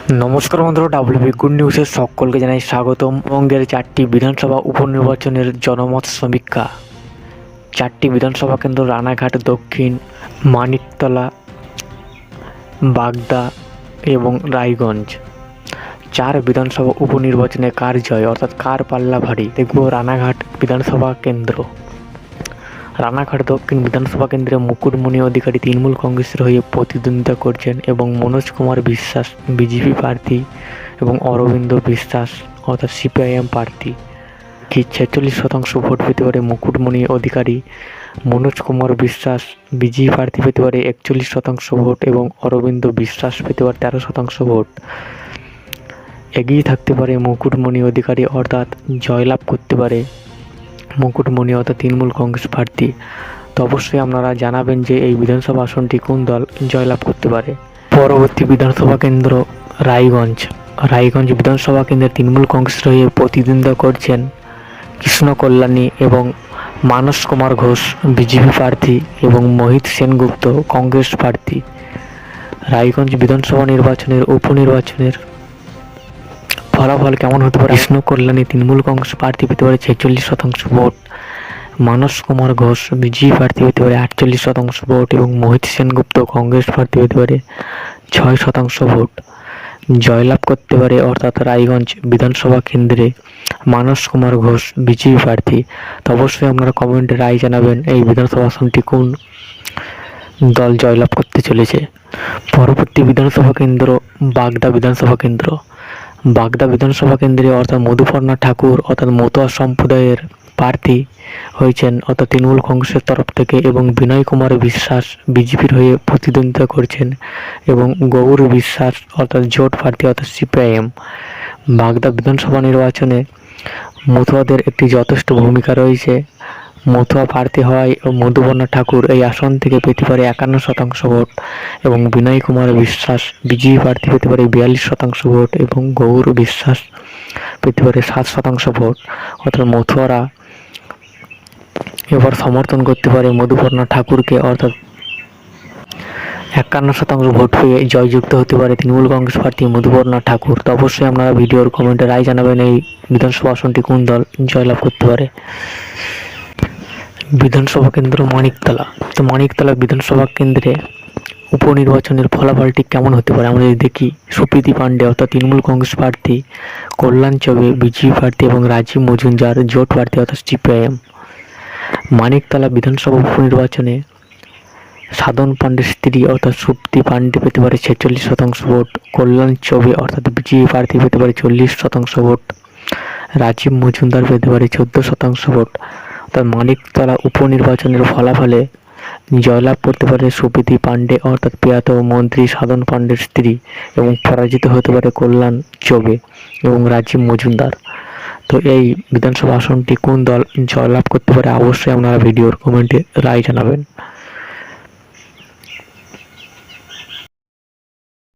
নমস্কার বন্ধুরা, WB good নিউজের সকলকে জানাই স্বাগতম। বঙ্গের 4টি বিধানসভা উপনির্বাচনের জনমত সমীক্ষা। 4টি বিধানসভা কেন্দ্র রানাঘাট দক্ষিণ, মানিকতলা, বাগদা এবং রায়গঞ্জ। 4 বিধানসভা উপনির্বাচনে কার জয়, অর্থাৎ কার পাল্লা ভারী, দেখব রানাঘাট বিধানসভা কেন্দ্র। রানাঘাট দক্ষিণ বিধানসভা কেন্দ্রে মুকুটমণি অধিকারী তৃণমূল কংগ্রেসের হয়ে প্রতিদ্বন্দ্বিতা করছেন এবং মনোজ কুমার বিশ্বাস বিজেপি প্রার্থী এবং অরবিন্দ বিশ্বাস অর্থাৎ সিপিআইএম প্রার্থী। 46% ভোট পেতে পারে মুকুটমণি অধিকারী, মনোজ কুমার বিশ্বাস বিজেপি প্রার্থী পেতে পারে 41% ভোট এবং অরবিন্দ বিশ্বাস পেতে পারে 13% ভোট। এগিয়ে থাকতে পারে মুকুটমণি অধিকারী, অর্থাৎ জয়লাভ করতে পারে মুকুটমণি অর্থাৎ তৃণমূল কংগ্রেস প্রার্থী। তো অবশ্যই আপনারা জানাবেন যে এই বিধানসভা আসনটি কোন দল জয়লাভ করতে পারে। পরবর্তী বিধানসভা কেন্দ্র রায়গঞ্জ। রায়গঞ্জ বিধানসভা কেন্দ্রে তৃণমূল কংগ্রেসের হয়ে প্রতিদ্বন্দ্বিতা করছেন কৃষ্ণ কল্যাণী এবং মানস কুমার ঘোষ বিজেপি প্রার্থী এবং মোহিত সেনগুপ্ত কংগ্রেস প্রার্থী। রায়গঞ্জ বিধানসভা নির্বাচনের উপনির্বাচনের ফলাফল কেমন হতে পারে? কৃষ্ণ কল্যাণী তৃণমূল কংগ্রেস প্রার্থী পেতে পারে 46% ভোট, মানস কুমার ঘোষ বিজেপি প্রার্থী পেতে পারে 48% ভোট এবং মোহিত সেনগুপ্ত কংগ্রেস প্রার্থী পেতে পারে 6% ভোট। জয়লাভ করতে পারে অর্থাৎ রায়গঞ্জ বিধানসভা কেন্দ্রে মানস কুমার ঘোষ বিজেপি প্রার্থী। তো অবশ্যই আপনারা কমেন্টে রায় জানাবেন এই বিধানসভা আসনটি কোন দল জয়লাভ করতে চলেছে। পরবর্তী বিধানসভা কেন্দ্র বাগদা বিধানসভা কেন্দ্র। বাগদা বিধানসভা কেন্দ্রে অর্থাৎ মধুপর্ণা ঠাকুর অর্থাৎ মতুয়া সম্প্রদায়ের প্রার্থী হয়েছেন অর্থাৎ তৃণমূল কংগ্রেসের তরফ থেকে এবং বিনয় কুমার বিশ্বাস বিজেপির হয়ে প্রতিদ্বন্দ্বিতা করছেন এবং গৌর বিশ্বাস অর্থাৎ জোট প্রার্থী অর্থাৎ সিপিআইএম। বাগদা বিধানসভা নির্বাচনে মতুয়াদের একটি যথেষ্ট ভূমিকা রয়েছে। মতুয়া প্রার্থী হওয়ায় মধুপর্ণা ঠাকুর এই আসন থেকে পেতে পারে 51% ভোট এবং বিনয় কুমার বিশ্বাস বিজেপি প্রার্থী পেতে পারে 42% ভোট এবং গৌর বিশ্বাস পেতে পারে 7% ভোট। অর্থাৎ মতুয়ারা এবার সমর্থন করতে পারে মধুপর্ণা ঠাকুরকে, অর্থাৎ 51% ভোট পেয়ে জয়যুক্ত হতে পারে তৃণমূল কংগ্রেস প্রার্থী মধুপর্ণা ঠাকুর। তো অবশ্যই আপনারা ভিডিওর কমেন্টে রায় জানাবেন এই বিধানসভা আসনটি কোন দল জয়লাভ করতে পারে। বিধানসভা কেন্দ্র মানিকতলা। তো মানিকতলা বিধানসভা কেন্দ্রে উপনির্বাচনের ফলাফলটি কেমন হতে পারে আমরা যদি দেখি। সুপ্রীতি পাণ্ডে অর্থাৎ তৃণমূল কংগ্রেস প্রার্থী, কল্যাণ চবে বিজেপি প্রার্থী এবং রাজীব মজুমদার জোট প্রার্থী অর্থাৎ সিপিআইএম। মানিকতলা বিধানসভা উপনির্বাচনে সাধন পাণ্ডের স্ত্রী অর্থাৎ সুপ্রীতি পাণ্ডে পেতে পারে 46% ভোট, কল্যাণ চবে অর্থাৎ বিজেপি প্রার্থী পেতে পারে 40% ভোট, রাজীব মজুমদার পেতে পারে 14% ভোট। অর্থাৎ মানিকতলা উপনির্বাচনের ফলাফলে জয়লাভ করতে পারে সুপ্রীতি পাণ্ডে অর্থাৎ প্রয়াত মন্ত্রী সাধন পাণ্ডের স্ত্রী এবং পরাজিত হতে পারে কল্যাণ চবে এবং রাজীব মজুমদার। তো এই বিধানসভা আসনটি কোন দল জয়লাভ করতে পারে অবশ্যই আপনারা ভিডিওর কমেন্টে রায় জানাবেন।